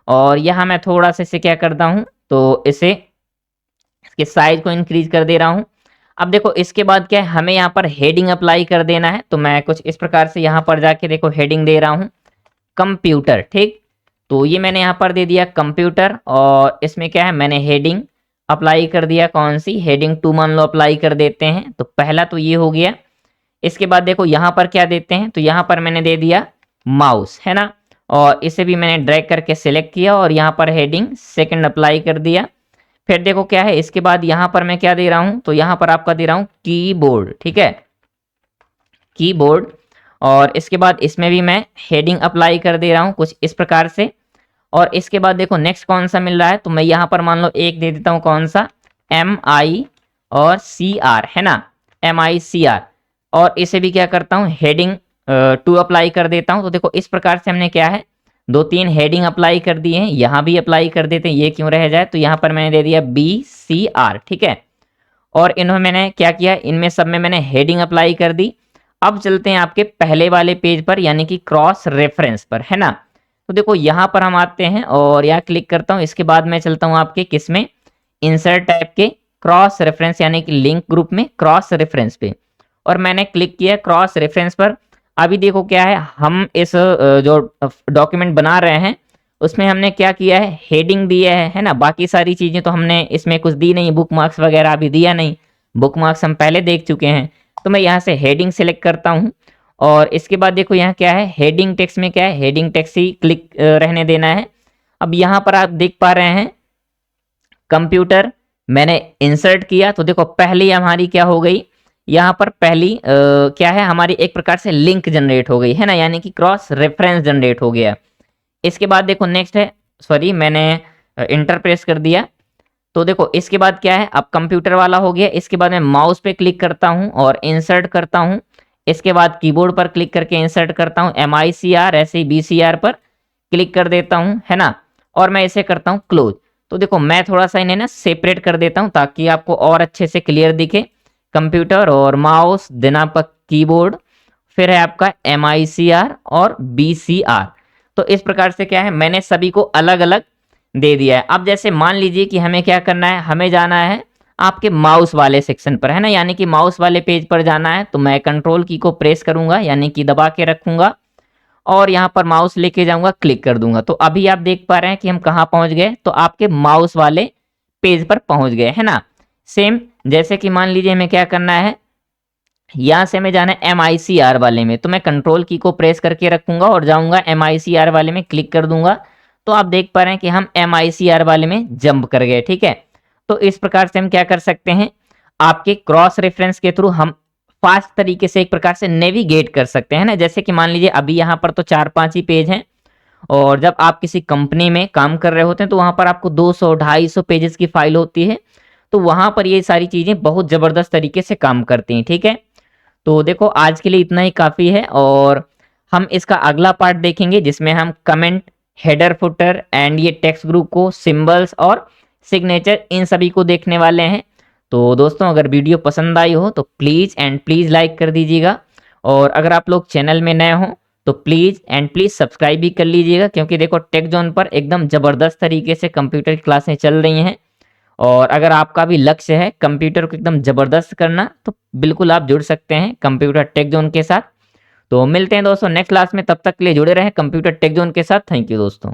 और यहाँ मैं थोड़ा सा इसे क्या करता हूँ, तो इसे इसके साइज को इंक्रीज कर दे रहा हूँ। अब देखो इसके बाद क्या है, हमें यहाँ पर हेडिंग अप्लाई कर देना है। तो मैं कुछ इस प्रकार से यहाँ पर जाके देखो हेडिंग दे रहा हूँ कंप्यूटर, ठीक। तो ये मैंने यहाँ पर दे दिया कंप्यूटर, और इसमें क्या है मैंने हेडिंग अप्लाई कर दिया, कौन सी, हेडिंग 2 मान लो अप्लाई कर देते हैं। तो पहला तो ये हो गया। इसके बाद देखो यहाँ पर क्या देते हैं, तो यहाँ पर मैंने दे दिया माउस, है ना, और इसे भी मैंने ड्रैग करके सिलेक्ट किया और यहाँ पर हेडिंग सेकंड अप्लाई कर दिया। फिर देखो क्या है, इसके बाद यहाँ पर मैं क्या दे रहा हूँ, तो यहाँ पर आपका दे रहा हूँ कीबोर्ड, ठीक है, कीबोर्ड। और इसके बाद इसमें भी मैं हेडिंग अप्लाई कर दे रहा हूँ कुछ इस प्रकार से। और इसके बाद देखो नेक्स्ट कौन सा मिल रहा है, तो मैं यहाँ पर मान लो एक दे देता हूँ, कौन सा, MI और CR, है ना, MICR। और इसे भी क्या करता हूँ, हेडिंग 2 अप्लाई कर देता हूँ। तो देखो इस प्रकार से हमने क्या है 2-3 हेडिंग अप्लाई कर दिए हैं। यहाँ भी अप्लाई कर देते हैं, ये क्यों रह जाए, तो यहाँ पर मैंने दे दिया BCR, ठीक है। और इन्होंने मैंने क्या किया, इनमें सब में मैंने हेडिंग अप्लाई कर दी। अब चलते हैं आपके पहले वाले पेज पर यानी कि क्रॉस रेफरेंस पर, है ना। तो देखो यहाँ पर हम आते हैं और यहाँ क्लिक करता हूँ। इसके बाद मैं चलता हूँ आपके किस में, इंसर्ट टाइप के क्रॉस रेफरेंस यानी कि लिंक ग्रुप में क्रॉस रेफरेंस पे, और मैंने क्लिक किया क्रॉस रेफरेंस पर। अभी देखो क्या है, हम इस जो डॉक्यूमेंट बना रहे हैं उसमें हमने क्या किया है, हेडिंग दिया है ना। बाकी सारी चीजें तो हमने इसमें कुछ दी नहीं, बुक मार्क्स वगैरह अभी दिया नहीं, बुक मार्क्स हम पहले देख चुके हैं। तो मैं यहाँ से हेडिंग सेलेक्ट करता हूँ और इसके बाद देखो यहाँ क्या है, हेडिंग टेक्स्ट में क्या है, हेडिंग टेक्स्ट ही क्लिक रहने देना है। अब यहाँ पर आप देख पा रहे हैं कंप्यूटर, मैंने इंसर्ट किया तो देखो पहली हमारी क्या हो गई, यहाँ पर पहली क्या है, हमारी एक प्रकार से लिंक जनरेट हो गई है ना, यानी कि क्रॉस रेफरेंस जनरेट हो गया। इसके बाद देखो नेक्स्ट है, सॉरी मैंने इंटर प्रेस कर दिया। तो देखो इसके बाद क्या है, अब कंप्यूटर वाला हो गया। इसके बाद मैं माउस पे क्लिक करता हूँ और इंसर्ट करता हूँ। इसके बाद कीबोर्ड पर क्लिक करके इंसर्ट करता हूँ, MICR ऐसे ही BCR पर क्लिक कर देता हूँ, है ना। और मैं इसे करता हूँ क्लोज। तो देखो मैं थोड़ा सा इन्हें ना सेपरेट कर देता हूँ ताकि आपको और अच्छे से क्लियर दिखे। कंप्यूटर और माउस, देन आपका कीबोर्ड, फिर है आपका MICR और BCR। तो इस प्रकार से क्या है, मैंने सभी को अलग अलग दे दिया है। अब जैसे मान लीजिए कि हमें क्या करना है, हमें जाना है आपके माउस वाले सेक्शन पर, है ना, यानी कि माउस वाले पेज पर जाना है। तो मैं कंट्रोल की को प्रेस करूंगा, यानी कि दबा के रखूंगा और यहाँ पर माउस लेके जाऊंगा, क्लिक कर दूंगा। तो अभी आप देख पा रहे हैं कि हम कहाँ पहुंच गए, तो आपके माउस वाले पेज पर पहुंच गए, है ना। सेम जैसे कि मान लीजिए हमें क्या करना है, यहाँ से हमें जाना है MICR वाले में, तो मैं कंट्रोल की को प्रेस करके रखूंगा और जाऊंगा MICR वाले में, क्लिक कर दूंगा। तो आप देख पा रहे हैं कि हम MICR वाले में जंप कर गए, ठीक है। तो इस प्रकार से हम क्या कर सकते हैं, आपके क्रॉस रेफरेंस के थ्रू हम फास्ट तरीके से एक प्रकार से नेविगेट कर सकते हैं ना। जैसे कि मान लीजिए अभी यहाँ पर तो 4-5 ही पेज हैं, और जब आप किसी कंपनी में काम कर रहे होते हैं तो वहां पर आपको 200-250 पेजेस की फाइल होती है। तो वहां पर ये सारी चीजें बहुत जबरदस्त तरीके से काम करती हैं, ठीक है। तो देखो आज के लिए इतना ही काफ़ी है, और हम इसका अगला पार्ट देखेंगे जिसमें हम कमेंट, हेडर, फुटर एंड ये टेक्स्ट ग्रुप को, सिंबल्स और सिग्नेचर, इन सभी को देखने वाले हैं। तो दोस्तों अगर वीडियो पसंद आई हो तो प्लीज़ एंड प्लीज़ लाइक कर दीजिएगा, और अगर आप लोग चैनल में नए हो तो प्लीज़ एंड प्लीज़ सब्सक्राइब भी कर लीजिएगा, क्योंकि देखो टेक जोन पर एकदम ज़बरदस्त तरीके से कंप्यूटर की क्लासें चल रही हैं। और अगर आपका भी लक्ष्य है कंप्यूटर को एकदम ज़बरदस्त करना, तो बिल्कुल आप जुड़ सकते हैं कंप्यूटर टेक जोन के साथ। तो मिलते हैं दोस्तों नेक्स्ट क्लास में, तब तक के लिए जुड़े रहें कंप्यूटर टेक जोन के साथ। थैंक यू दोस्तों।